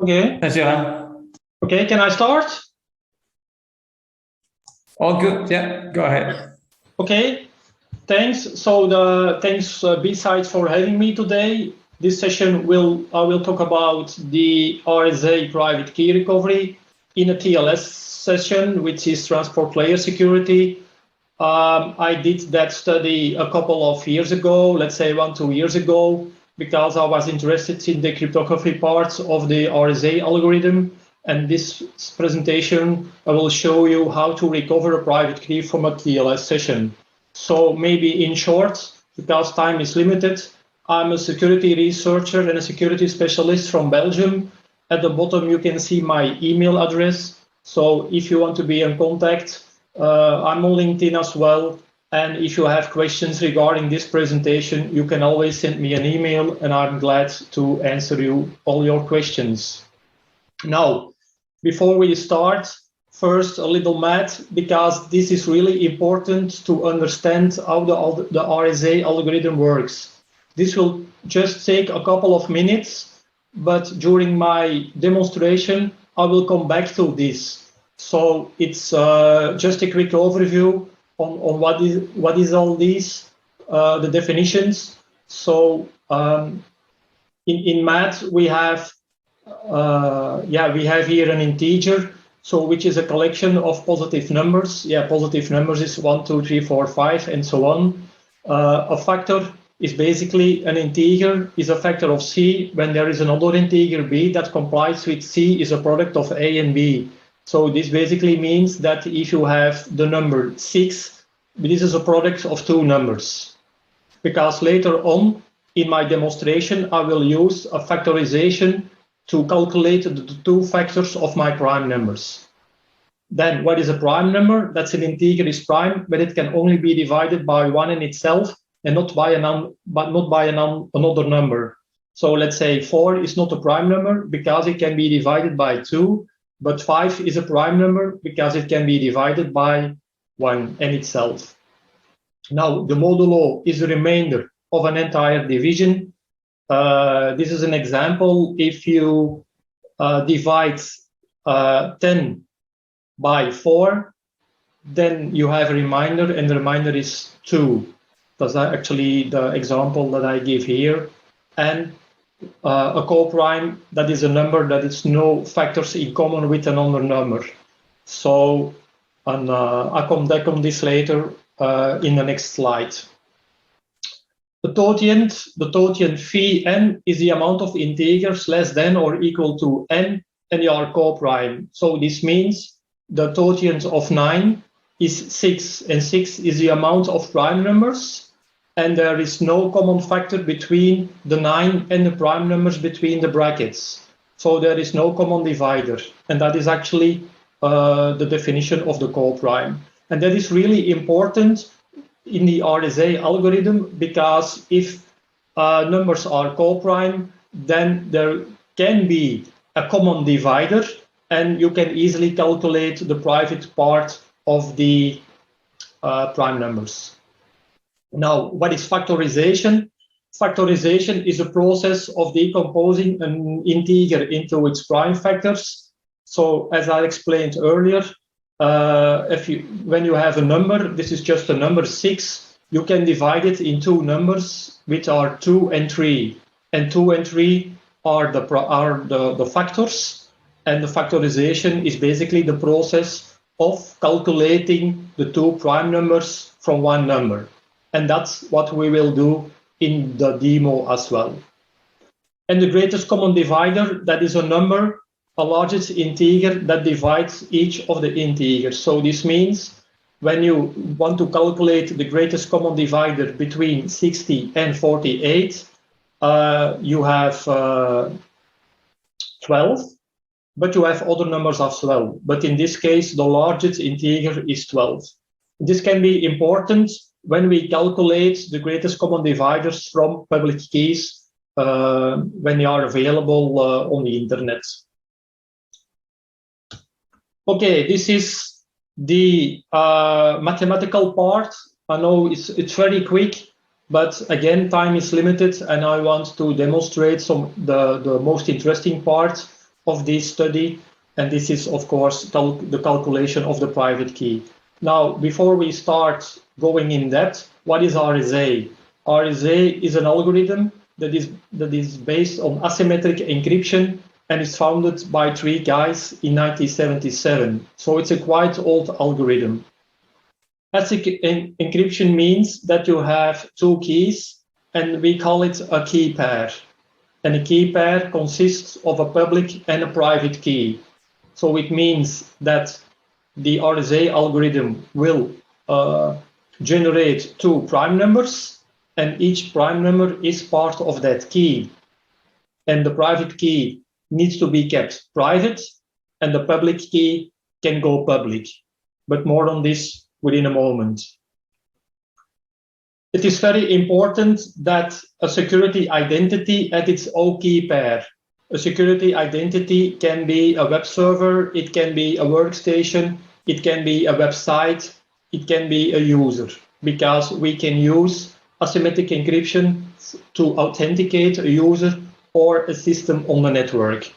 Okay. Thanks, Johan. Okay, can I start? All good. Yeah, go ahead. Okay, thanks. So thanks BSides for having me today. This session I will talk about the RSA private key recovery in a TLS session, which is transport layer security. I did that study a couple of years ago, let's say 1-2 years ago, because I was interested in the cryptography parts of the RSA algorithm. And this presentation, I will show you how to recover a private key from a TLS session. So maybe in short, because time is limited, I'm a security researcher and a security specialist from Belgium. At the bottom, you can see my email address. So if you want to be in contact, I'm on LinkedIn as well. And if you have questions regarding this presentation, you can always send me an email and I'm glad to answer all your questions. Now, before we start, first a little math, because this is really important to understand how the RSA algorithm works. This will just take a couple of minutes, but during my demonstration, I will come back to this. So it's just a quick overview on what is all these, the definitions. So in math, we have here an integer, so which is a collection of positive numbers. Yeah, positive numbers is 1, 2, 3, 4, 5, and so on. A factor is basically an integer is a factor of C when there is another integer B that complies with C is a product of A and B. So this basically means that if you have the number 6, this is a product of two numbers. Because later on in my demonstration, I will use a factorization to calculate the two factors of my prime numbers. Then what is a prime number? That's an integer is prime, but it can only be divided by one in itself and not by another number. So let's say 4 is not a prime number because it can be divided by 2, but 5 is a prime number because it can be divided by 1 in itself. Now, the modulo is a remainder of an entire division. This is an example. If you divide 10 by 4, then you have a remainder, and the remainder is 2. That's actually the example that I give here. And a coprime, that is a number that is no factors in common with another number. So I'll come back on this later in the next slide. The totient phi n is the amount of integers less than or equal to n, and they are coprime. So this means the totient of 9 is 6, and 6 is the amount of prime numbers, and there is no common factor between the 9 and the prime numbers between the brackets. So there is no common divider, and that is actually the definition of the coprime. And that is really important in the RSA algorithm, because if numbers are coprime, then there can be a common divider, and you can easily calculate the private part of the prime numbers. Now, what is factorization? Factorization is a process of decomposing an integer into its prime factors. So, as I explained earlier, when you have a number, this is just a number 6, you can divide it in two numbers, which are 2 and 3. And 2 and 3 are the factors, and the factorization is basically the process of calculating the two prime numbers from one number. And that's what we will do in the demo as well. And the greatest common divider, that is a number, a largest integer that divides each of the integers. So this means when you want to calculate the greatest common divider between 60 and 48, you have 12, but you have other numbers as well. But in this case, the largest integer is 12. This can be important when we calculate the greatest common dividers from public keys when they are available on the internet. Okay, this is the mathematical part. I know it's very quick, but again, time is limited, and I want to demonstrate the most interesting part. of this study, and this is, of course, the calculation of the private key. Now, before we start going in depth, what is RSA? RSA is an algorithm that is based on asymmetric encryption and is founded by 3 guys in 1977. So it's a quite old algorithm. Asymmetric encryption means that you have 2 keys, and we call it a key pair. And a key pair consists of a public and a private key. So it means that the RSA algorithm will generate 2 prime numbers, and each prime number is part of that key. And the private key needs to be kept private, and the public key can go public. But more on this within a moment. It is very important that a security identity has its own key pair. A security identity can be a web server, it can be a workstation, it can be a website, it can be a user, because we can use asymmetric encryption to authenticate a user or a system on the network.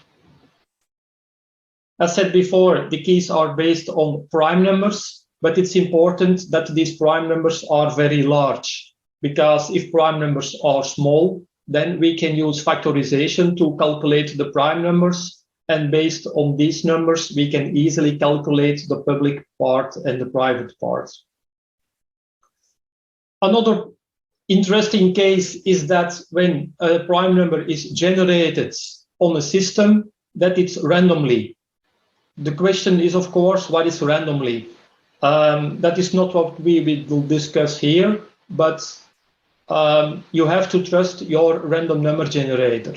As said before, the keys are based on prime numbers, but it's important that these prime numbers are very large, because if prime numbers are small, then we can use factorization to calculate the prime numbers, and based on these numbers, we can easily calculate the public part and the private part. Another interesting case is that when a prime number is generated on a system, that it's randomly. The question is, of course, what is randomly? That is not what we will discuss here, but you have to trust your random number generator.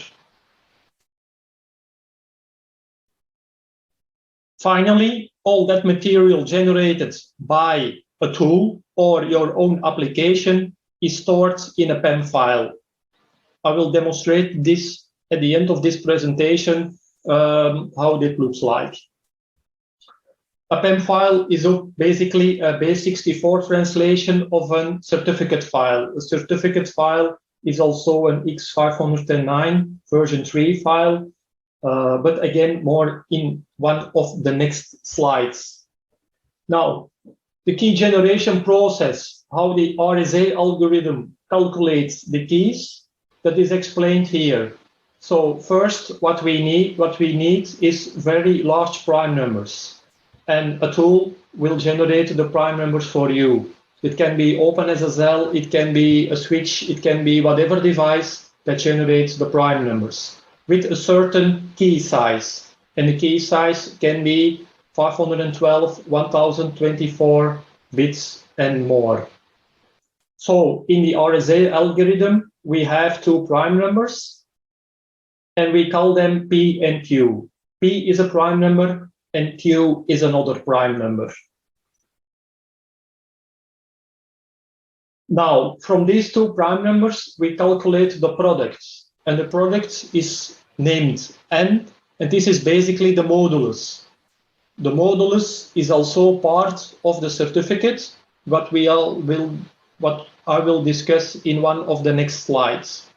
Finally, all that material generated by a tool or your own application is stored in a PEM file. I will demonstrate this at the end of this presentation, how that looks like. A PEM file is basically a base64 translation of a certificate file. A certificate file is also an X509 version 3 file, but again, more in one of the next slides. Now, the key generation process, how the RSA algorithm calculates the keys, that is explained here. So first, what we need is very large prime numbers. And a tool will generate the prime numbers for you. It can be OpenSSL, it can be a switch, it can be whatever device that generates the prime numbers with a certain key size. And the key size can be 512, 1024 bits and more. So in the RSA algorithm, we have 2 prime numbers, and we call them P and Q. P is a prime number, and Q is another prime number. Now, from these 2 prime numbers, we calculate the product, and the product is named N, and this is basically the modulus. The modulus is also part of the certificate, what I will discuss in one of the next slides.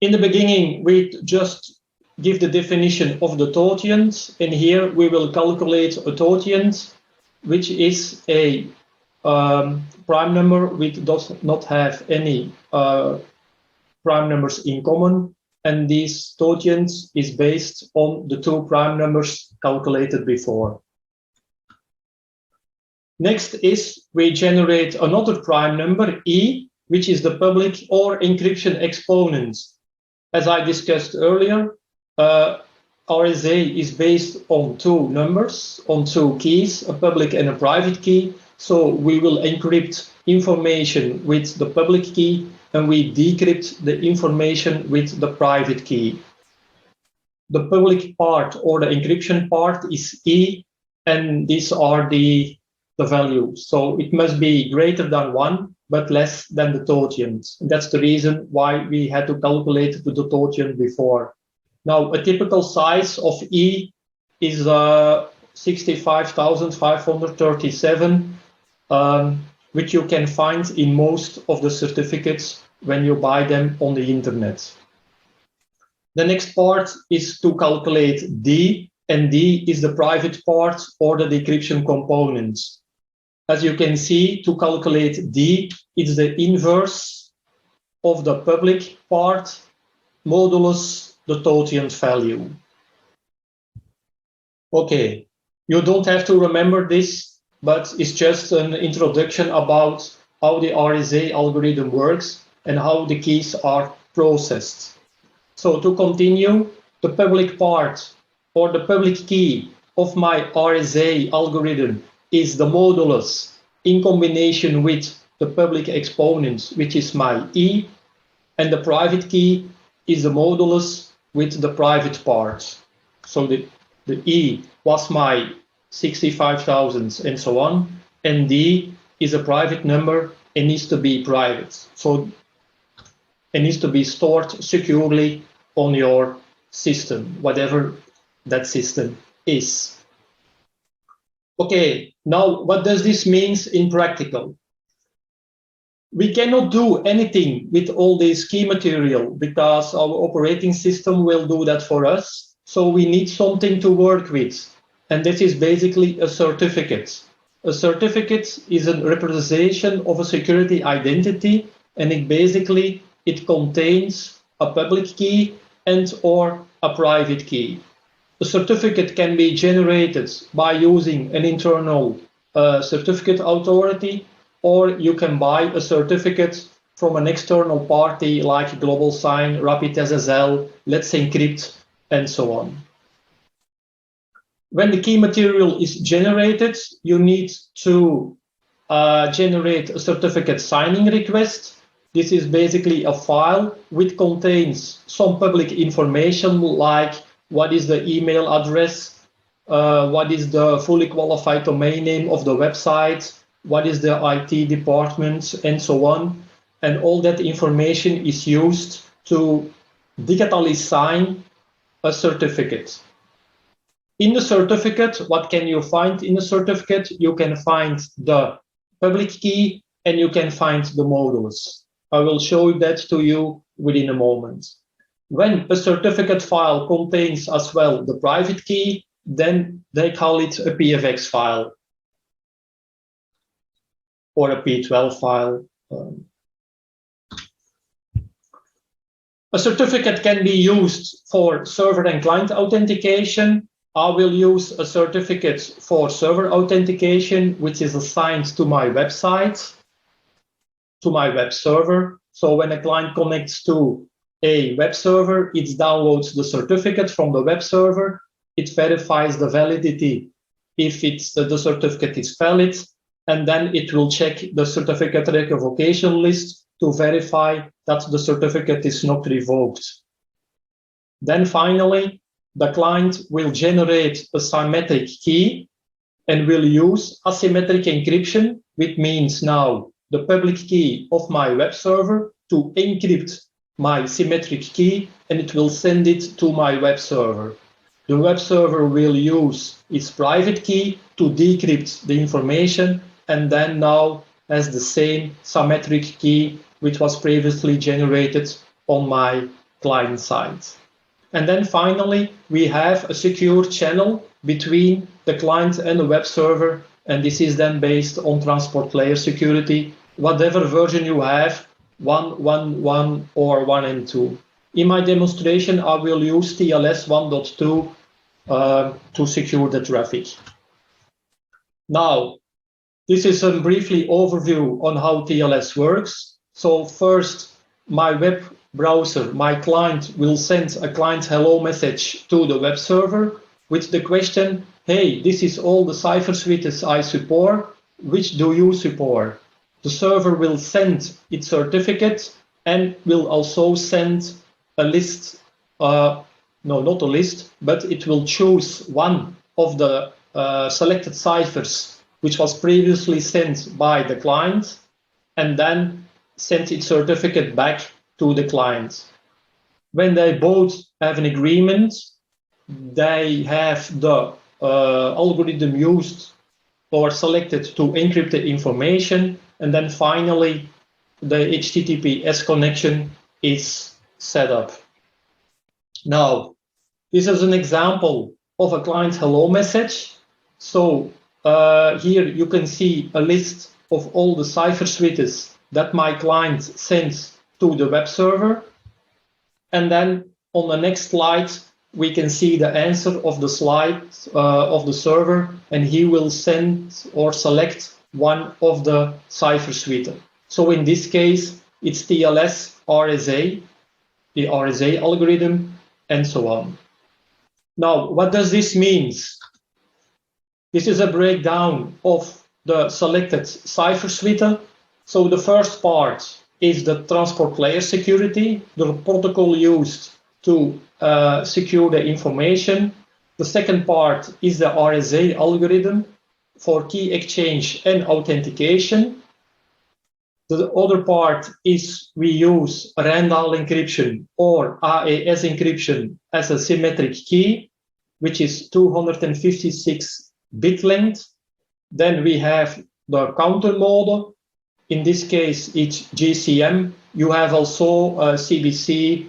In the beginning, we just give the definition of the totient, and here we will calculate a totient, which is a prime number which does not have any prime numbers in common, and this totient is based on the 2 prime numbers calculated before. Next is we generate another prime number, E, which is the public or encryption exponent. As I discussed earlier, RSA is based on 2 numbers, on 2 keys, a public and a private key. So we will encrypt information with the public key, and we decrypt the information with the private key. The public part or the encryption part is E, and these are the values. So it must be greater than 1, but less than the totient. That's the reason why we had to calculate the totient before. Now, a typical size of E is 65,537, which you can find in most of the certificates when you buy them on the internet. The next part is to calculate D, and D is the private part or the decryption component. As you can see, to calculate D, it's the inverse of the public part modulus the totient value. Okay, you don't have to remember this, but it's just an introduction about how the RSA algorithm works and how the keys are processed. So to continue, the public part or the public key of my RSA algorithm is the modulus in combination with the public exponent, which is my E, and the private key is the modulus with the private part. So the E was my 65,000 and so on, and D is a private number and needs to be private. So it needs to be stored securely on your system, whatever that system is. Okay, now what does this mean in practical? We cannot do anything with all this key material because our operating system will do that for us. So we need something to work with. And this is basically a certificate. A certificate is a representation of a security identity, and it contains a public key and or a private key. The certificate can be generated by using an internal certificate authority, or you can buy a certificate from an external party like GlobalSign, RapidSSL, Let's Encrypt, and so on. When the key material is generated, you need to generate a certificate signing request. This is basically a file which contains some public information like what is the email address, what is the fully qualified domain name of the website, what is the IT department, and so on. And all that information is used to digitally sign a certificate. In the certificate, what can you find in the certificate? You can find the public key and you can find the modulus. I will show that to you within a moment. When a certificate file contains as well the private key, then they call it a PFX file or a P12 file. A certificate can be used for server and client authentication. I will use a certificate for server authentication, which is assigned to my website, to my web server. So when a client connects to a web server, it downloads the certificate from the web server. It verifies the validity if the certificate is valid, and then it will check the certificate revocation list to verify that the certificate is not revoked. Then finally, the client will generate a symmetric key and will use asymmetric encryption, which means now the public key of my web server to encrypt my symmetric key, and it will send it to my web server. The web server will use its private key to decrypt the information, and then now has the same symmetric key which was previously generated on my client side. And then finally, we have a secure channel between the client and the web server, and this is then based on transport layer security, whatever version you have, 1.1.1 or 1 and 2. In my demonstration, I will use TLS 1.2 to secure the traffic. Now, this is a briefly overview on how TLS works. So first, my web browser, my client will send a client hello message to the web server with the question, hey, this is all the cipher suites I support, which do you support? The server will send its certificate and will also send a list, no, not a list, but it will choose one of the selected ciphers which was previously sent by the client, and then send its certificate back to the client. When they both have an agreement, they have the algorithm used or selected to encrypt the information, and then finally the HTTPS connection is set up. Now, this is an example of a client hello message. So here you can see a list of all the cipher suites that my client sends to the web server. And then on the next slide, we can see the answer of the slide of the server, and he will send or select one of the cipher suite. So in this case, it's TLS, RSA, the RSA algorithm, and so on. Now, what does this mean? This is a breakdown of the selected cipher suite. So the first part is the transport layer security, the protocol used to secure the information. The second part is the RSA algorithm for key exchange and authentication. The other part is we use Randall encryption or AES encryption as a symmetric key, which is 256-bit length. Then we have the counter mode. In this case, it's GCM. You have also CBC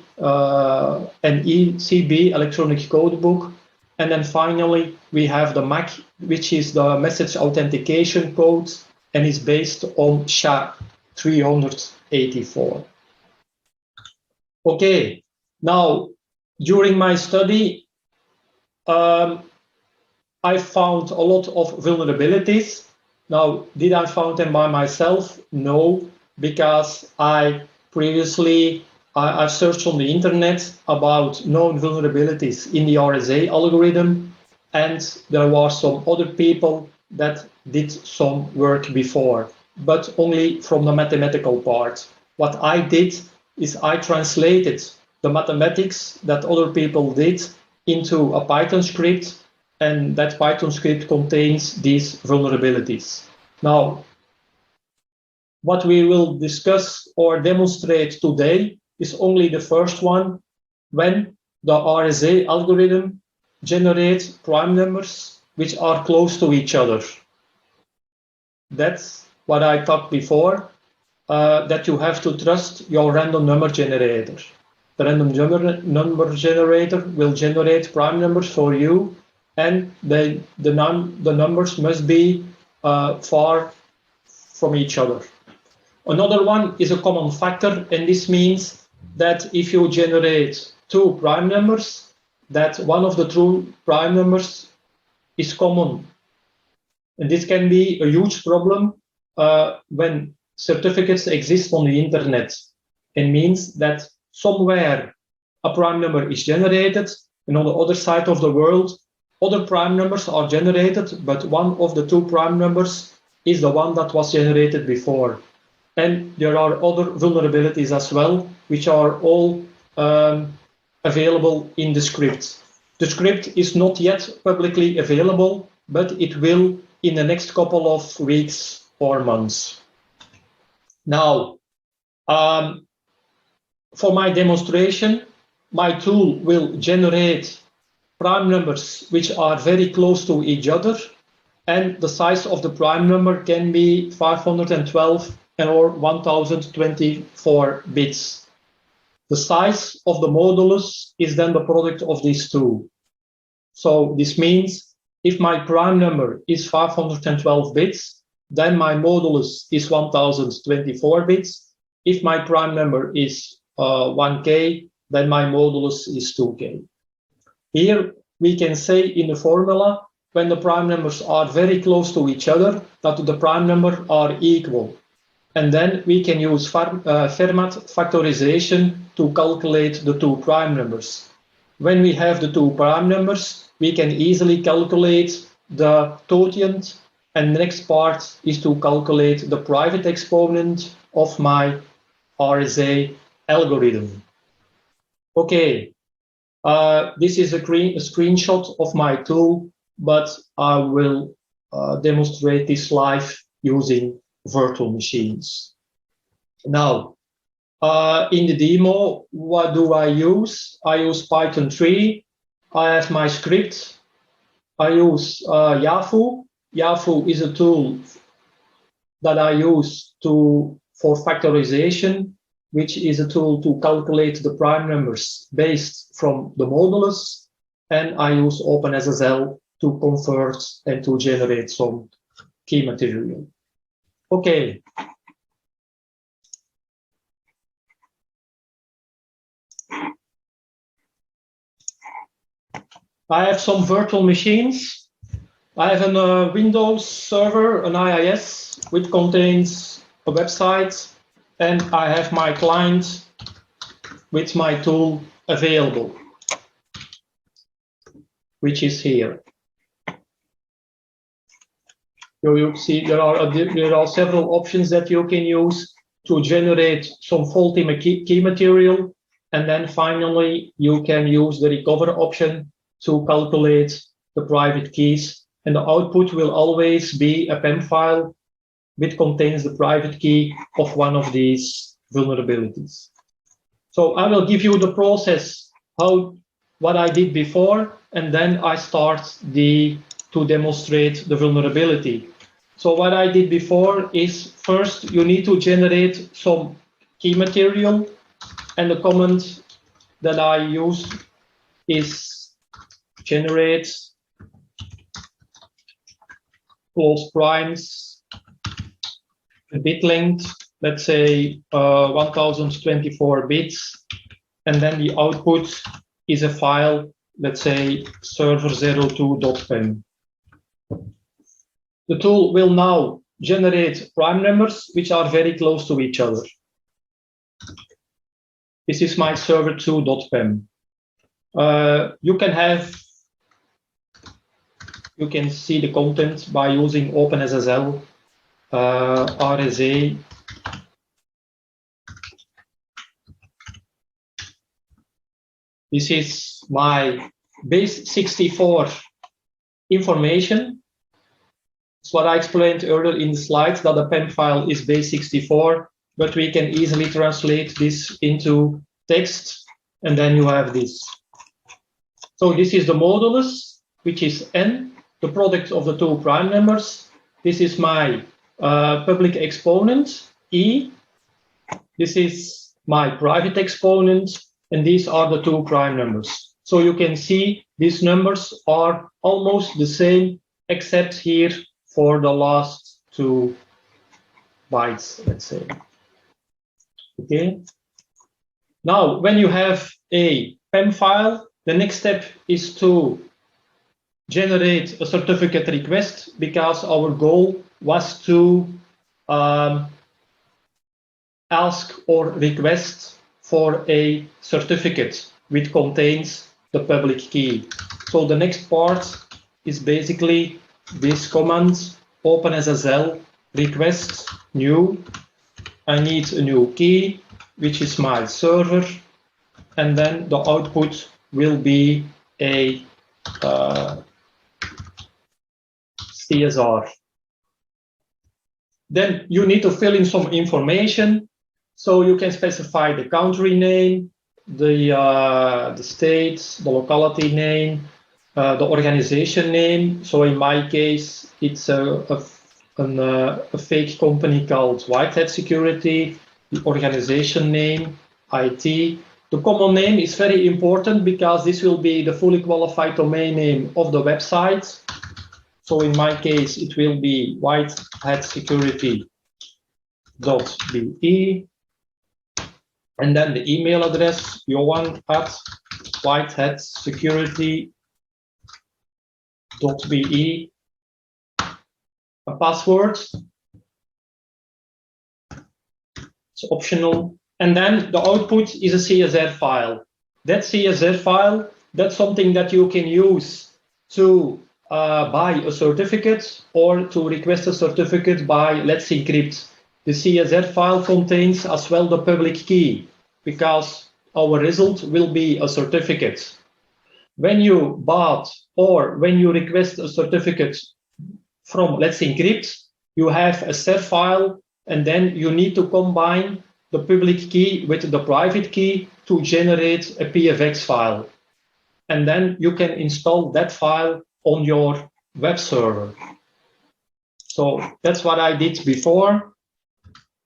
and ECB, electronic codebook. And then finally, we have the MAC, which is the message authentication code, and is based on SHA-384. Okay, now, during my study, I found a lot of vulnerabilities. Now, did I find them by myself? No, because I previously I've searched on the internet about known vulnerabilities in the RSA algorithm, and there were some other people that did some work before, but only from the mathematical part. What I did is I translated the mathematics that other people did into a Python script, and that Python script contains these vulnerabilities. Now, what we will discuss or demonstrate today is only the first one, when the RSA algorithm generates prime numbers which are close to each other. That's what I talked before, that you have to trust your random number generator. The random number generator will generate prime numbers for you, and the numbers must be far from each other. Another one is a common factor, and this means that if you generate two prime numbers, that one of the two prime numbers is common. And this can be a huge problem when certificates exist on the internet. It means that somewhere a prime number is generated, and on the other side of the world, other prime numbers are generated, but one of the two prime numbers is the one that was generated before. And there are other vulnerabilities as well, which are all available in the script. The script is not yet publicly available, but it will in the next couple of weeks or months. Now, for my demonstration, my tool will generate prime numbers which are very close to each other, and the size of the prime number can be 512 or 1024 bits. The size of the modulus is then the product of these two. So this means if my prime number is 512 bits, then my modulus is 1024 bits. If my prime number is 1K, then my modulus is 2K. Here we can say in the formula, when the prime numbers are very close to each other, that the prime numbers are equal. And then we can use Fermat factorization to calculate the two prime numbers. When we have the two prime numbers, we can easily calculate the totient, and the next part is to calculate the private exponent of my RSA algorithm. Okay, this is a screenshot of my tool, but I will demonstrate this live using virtual machines. Now, in the demo, what do I use? I use Python 3. I have my script. I use Yahoo. Yahoo is a tool that I use for factorization. which is a tool to calculate the prime numbers based from the modulus, and I use OpenSSL to convert and to generate some key material. Okay. I have some virtual machines. I have a Windows server, an IIS, which contains a website, and I have my client with my tool available, which is here. So you see there are several options that you can use to generate some faulty key material, and then finally you can use the recover option to calculate the private keys, and the output will always be a PEM file which contains the private key of one of these vulnerabilities. So I will give you the process, what I did before, and then I start to demonstrate the vulnerability. So what I did before is, first you need to generate some key material, and the command that I use is generate close primes, a bit length, let's say 1024 bits, and then the output is a file, let's say server02.pem. The tool will now generate prime numbers which are very close to each other. This is my server2.pem. You can see the content by using OpenSSL, RSA. This is my base64 information. It's what I explained earlier in the slides, that the PEM file is base64, but we can easily translate this into text, and then you have this. So this is the modulus, which is n, the product of the two prime numbers. This is my public exponent, e. This is my private exponent, and these are the two prime numbers. So you can see these numbers are almost the same, except here for the last 2 bytes, let's say. Okay. Now, when you have a PEM file, the next step is to generate a certificate request, because our goal was to ask or request for a certificate which contains the public key. So the next part is basically this command, OpenSSL request new. I need a new key, which is my server, and then the output will be a CSR. Then you need to fill in some information. So you can specify the country name, the state, the locality name, the organization name. So in my case, it's a fake company called Whitehead Security, the organization name, IT. The common name is very important because this will be the fully qualified domain name of the website. So in my case, it will be whiteheadsecurity.be. And then the email address, johan@whiteheadsecurity.be. A password, it's optional. And then the output is a CSR file. That CSR file, that's something that you can use to buy a certificate or to request a certificate by Let's Encrypt. The CSR file contains as well the public key, because our result will be a certificate. When you bought or when you request a certificate from Let's Encrypt, you have a CER file, and then you need to combine the public key with the private key to generate a PFX file. And then you can install that file on your web server. So that's what I did before.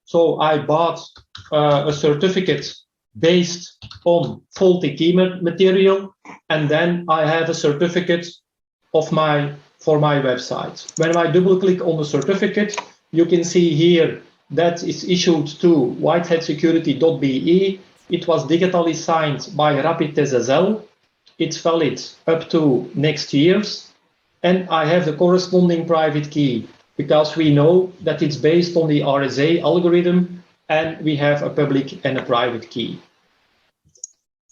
So I bought a certificate based on faulty key material, and then I have a certificate for my website. When I double click on the certificate, you can see here that is issued to whitehatsecurity.be. It was digitally signed by Rapid SSL. It's valid up to next year's, and I have the corresponding private key because we know that it's based on the RSA algorithm, and we have a public and a private key.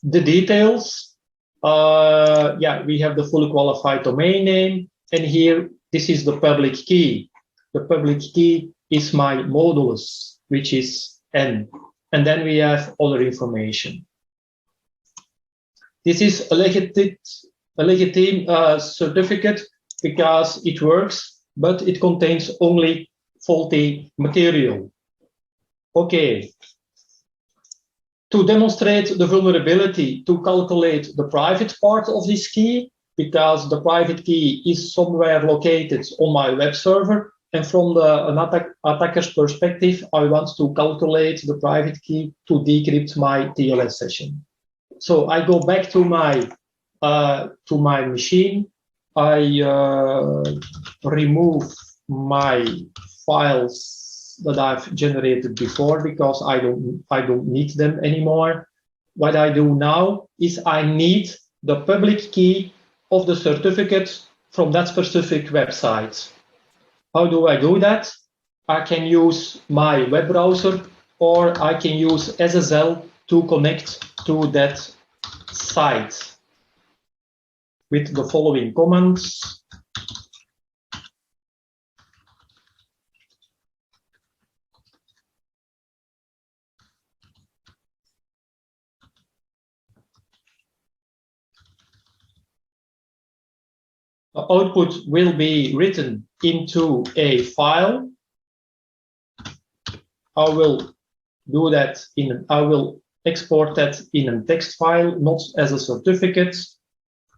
The details, we have the fully qualified domain name, and here this is the public key. The public key is my modulus, which is N, and then we have other information. This is a legitimate certificate because it works, but it contains only faulty material. Okay. To demonstrate the vulnerability, to calculate the private part of this key, because the private key is somewhere located on my web server, and from an attacker's perspective, I want to calculate the private key to decrypt my TLS session. So I go back to my machine. I remove my files that I've generated before because I don't need them anymore. What I do now is I need the public key of the certificate from that specific website. How do I do that? I can use my web browser, or I can use SSL to connect to that site with the following commands. The output will be written into a file. I will do that I will export that in a text file, not as a certificate,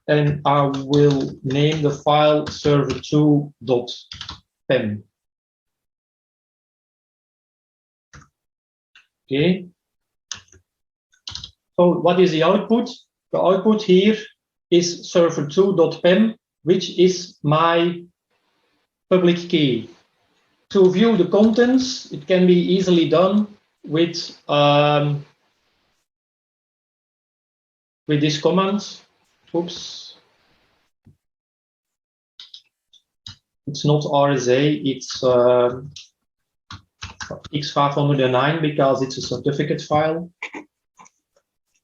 and I will name the file server2.pem. Okay. So what is the output? The output here is server2.pem, which is my public key. To view the contents, it can be easily done with this command. Oops. It's not RSA, it's X509 because it's a certificate file.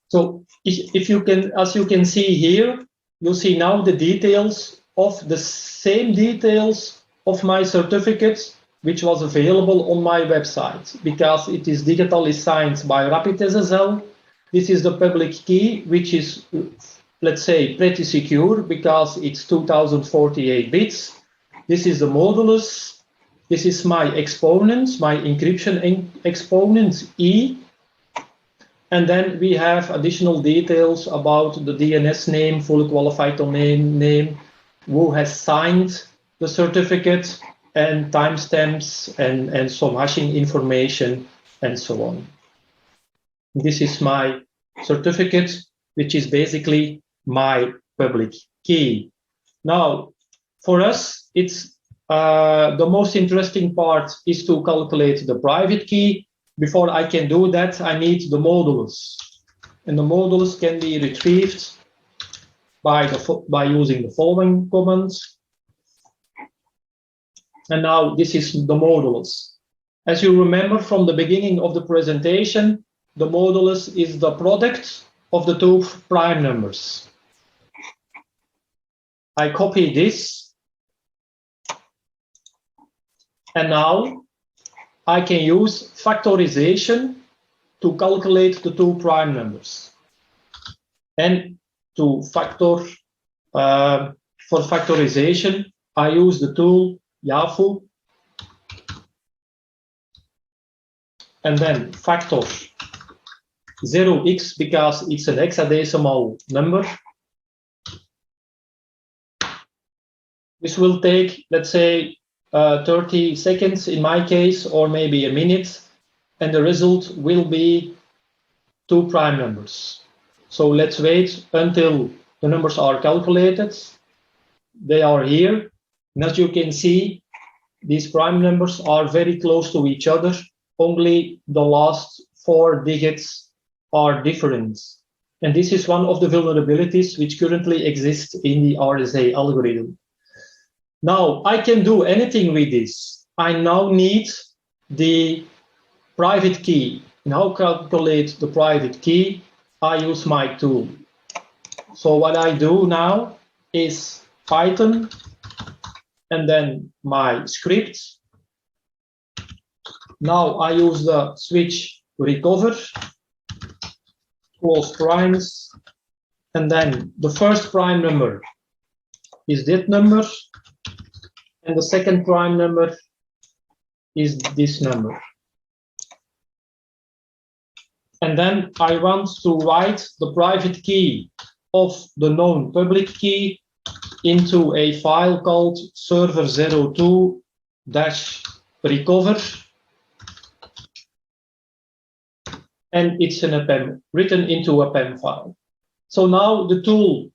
So if you can, as you can see here, you'll see now the details of the same details of my certificate, which was available on my website because it is digitally signed by Rapid SSL. This is the public key, which is, let's say, pretty secure because it's 2048 bits. This is the modulus. This is my exponent, my encryption exponent E. And then we have additional details about the DNS name, fully qualified domain name, who has signed the certificate, and timestamps and some hashing information and so on. This is my certificate, which is basically my public key. Now, for us, it's the most interesting part is to calculate the private key. Before I can do that, I need the modulus. And the modulus can be retrieved by using the following commands. And now this is the modulus. As you remember from the beginning of the presentation, the modulus is the product of the two prime numbers. I copy this. And now I can use factorization to calculate the two prime numbers. And to factor, for factorization, I use the tool Yahoo, and then factor 0x because it's an hexadecimal number. This will take, let's say, 30 seconds in my case, or maybe a minute. and the result will be 2 prime numbers. So let's wait until the numbers are calculated. They are here, and as you can see, these prime numbers are very close to each other. Only the last 4 digits are different. And this is one of the vulnerabilities which currently exist in the RSA algorithm. Now, I can do anything with this. I now need the private key. Now calculate the private key. I use my tool. So what I do now is Python and then my script. Now I use the switch recover, close primes, and then the first prime number is that number, and the second prime number is this number. And then I want to write the private key of the known public key into a file called server02-recover, and it's in a PEM, written into a PEM file. So now the tool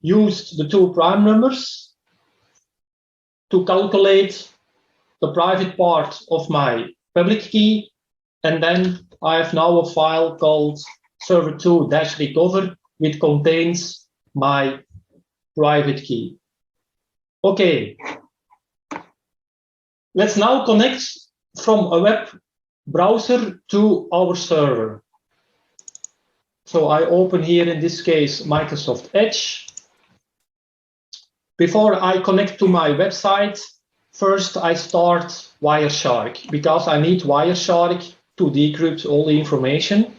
used the 2 prime numbers to calculate the private part of my public key, and then I have now a file called server2-recover, which contains my private key. Okay, let's now connect from a web browser to our server. So I open here, in this case, Microsoft Edge. Before I connect to my website, first I start Wireshark, because I need Wireshark to decrypt all the information.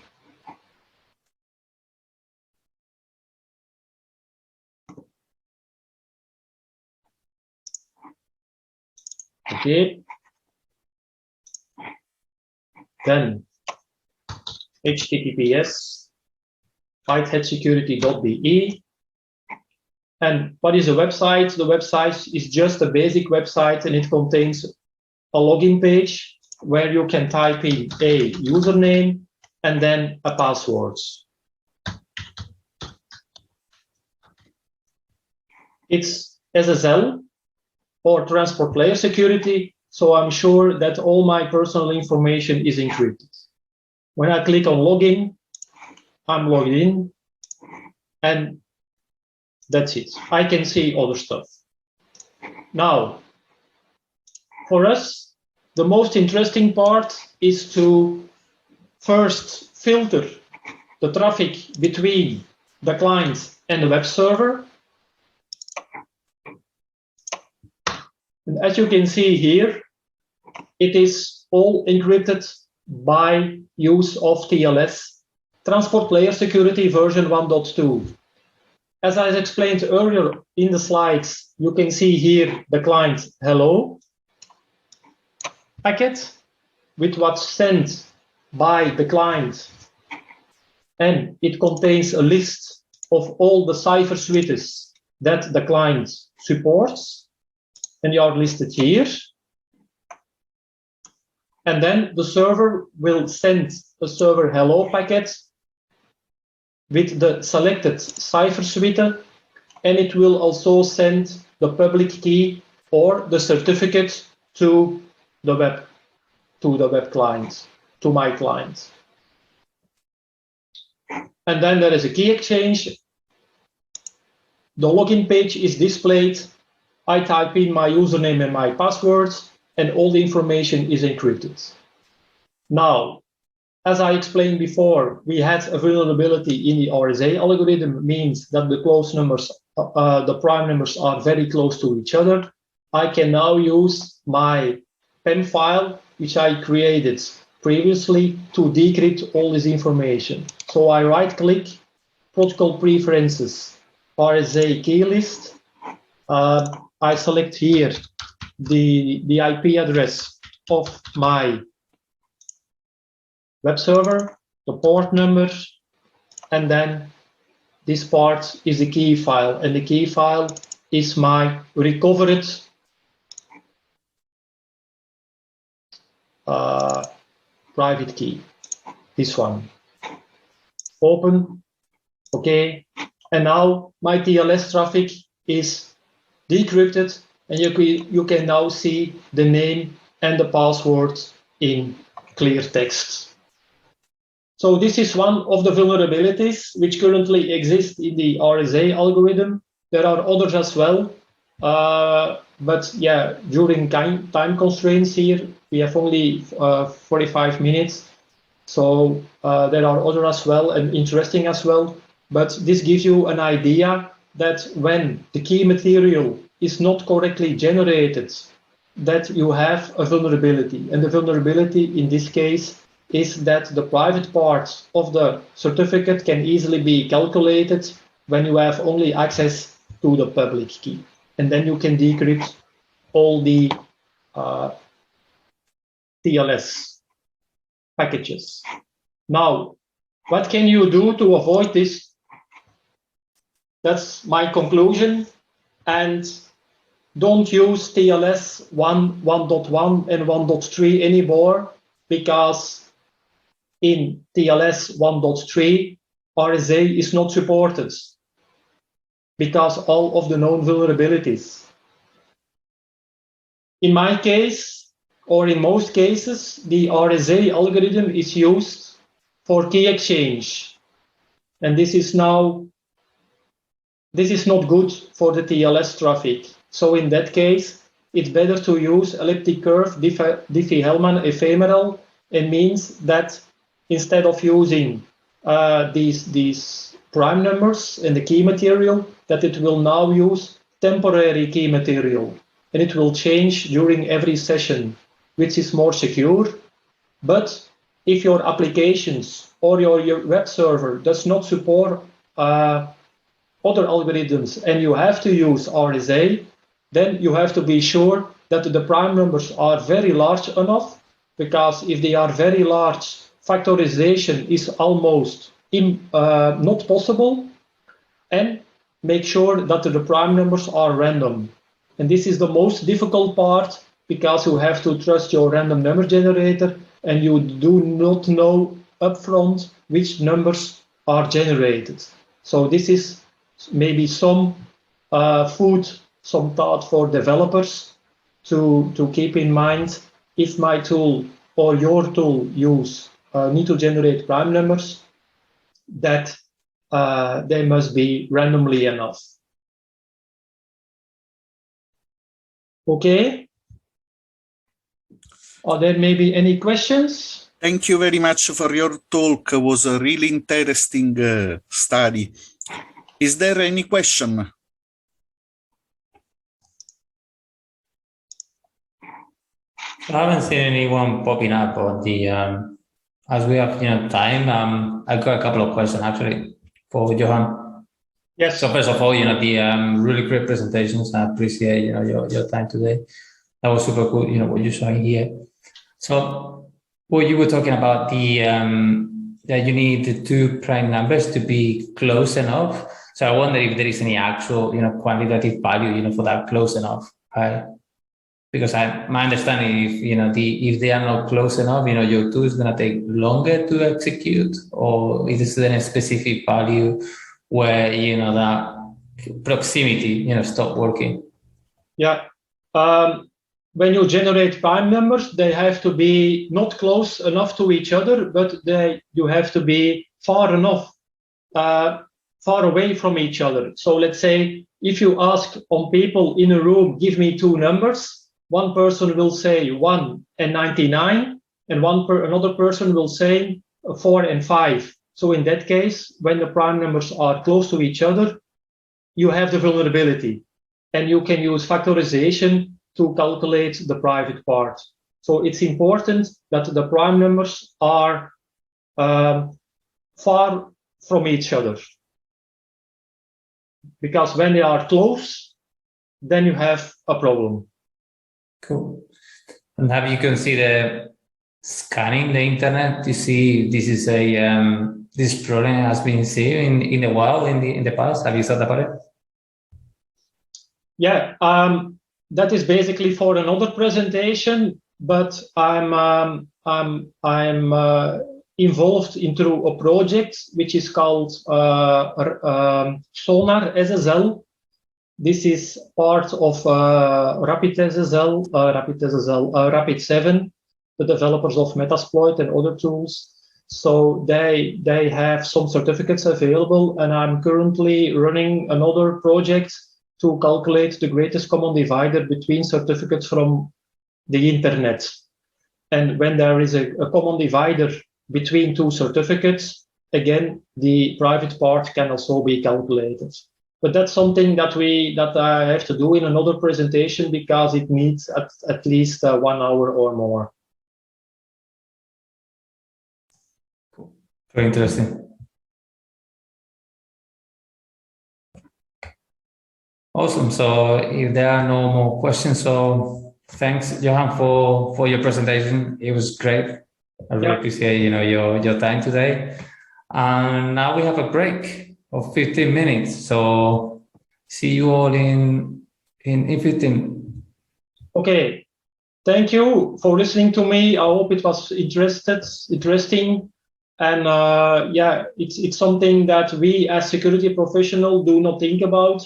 Okay. Then https whitehatsecurity.be. And what is a website? The website is just a basic website, and it contains a login page where you can type in a username and then a password. It's SSL or transport layer security, so I'm sure that all my personal information is encrypted. When I click on login, I'm logged in, and that's it. I can see other stuff. Now, for us, the most interesting part is to first filter the traffic between the client and the web server. And as you can see here, it is all encrypted by use of TLS, Transport Layer Security version 1.2. As I explained earlier in the slides, you can see here the client hello packet with what's sent by the client, and it contains a list of all the cipher suites that the client supports, and they are listed here. And then the server will send a server hello packet with the selected cipher suite, and it will also send the public key or the certificate to the web client, to my client. And then there is a key exchange. The login page is displayed. I type in my username and my password, and all the information is encrypted. Now, as I explained before, we had a vulnerability in the RSA algorithm, means that the close numbers, the prime numbers are very close to each other. I can now use my PEM file, which I created previously, to decrypt all this information. So I right-click, protocol preferences, RSA-Key list. I select here the IP address of my web server, the port number, and then this part is the key file, and the key file is my recovered private key. This one. Open. Okay. And now my TLS traffic is decrypted, and you can now see the name and the password in clear text. So this is one of the vulnerabilities which currently exist in the RSA algorithm. There are others as well, but yeah, during time constraints here, we have only 45 minutes. So there are others as well and interesting as well. But this gives you an idea that when the key material is not correctly generated, that you have a vulnerability. And the vulnerability in this case is that the private part of the certificate can easily be calculated when you have only access to the public key. And then you can decrypt all the TLS packages. Now, what can you do to avoid this? That's my conclusion. And don't use TLS 1.1 and 1.3 anymore, because in TLS 1.3, RSA is not supported because all of the known vulnerabilities. In my case, or in most cases, the RSA algorithm is used for key exchange. And this is not good for the TLS traffic. So in that case, it's better to use elliptic curve Diffie-Hellman ephemeral. It means that instead of using these prime numbers and the key material, that it will now use temporary key material. And it will change during every session, which is more secure. But if your applications or your web server does not support other algorithms and you have to use RSA, then you have to be sure that the prime numbers are very large enough, because if they are very large, factorization is almost not possible. And make sure that the prime numbers are random. And this is the most difficult part, because you have to trust your random number generator and you do not know upfront which numbers are generated. So this is maybe some some thought for developers to keep in mind. If my tool or your tool need to generate prime numbers, that they must be randomly enough. Okay. Are there maybe any questions? Thank you very much for your talk. It was a really interesting study. Is there any question? I haven't seen anyone popping up on the, as we have time, I've got a couple of questions actually for Johan. Yes. So first of all, the really great presentations. I appreciate your time today. That was super cool. What you're showing here. So what you were talking about, the that you need the two prime numbers to be close enough. So I wonder if there is any actual quantitative value for that close enough, right? Because my understanding, if they are not close enough, your tool is going to take longer to execute, or is there a specific value where that proximity stop working? Yeah. When you generate prime numbers, they have to be not close enough to each other, but you have to be far enough, far away from each other. So let's say if you ask on people in a room, give me two numbers, one person will say 1 and 99, and another person will say 4 and 5. So in that case, when the prime numbers are close to each other, you have the vulnerability, and you can use factorization to calculate the private part. So it's important that the prime numbers are far from each other, because when they are close, then you have a problem. Cool. And have you considered scanning the internet to see this is this problem has been seen in the wild in the past? Have you thought about it? Yeah, that is basically for another presentation, but I'm I'm involved into a project which is called Sonar SSL. This is part of Rapid 7, the developers of Metasploit and other tools. So they have some certificates available, and I'm currently running another project to calculate the greatest common divisor between certificates from the internet. And when there is a common divisor between two certificates, again, the private part can also be calculated. But that's something that I have to do in another presentation because it needs at least 1 hour or more. Cool. Very interesting. Awesome. So if there are no more questions, so thanks, Johan, for your presentation. It was great. I really appreciate your time today. And now we have a break of 15 minutes. So see you all in 15. Okay. Thank you for listening to me. I hope it was interesting. And yeah, it's something that we as security professionals do not think about.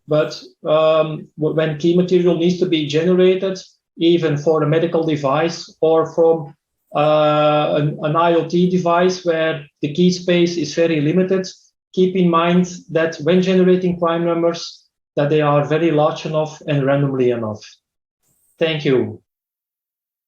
But when key material needs to be generated, even for a medical device or from an IoT device where the key space is very limited, keep in mind that when generating prime numbers, that they are very large enough and randomly enough. Thank you.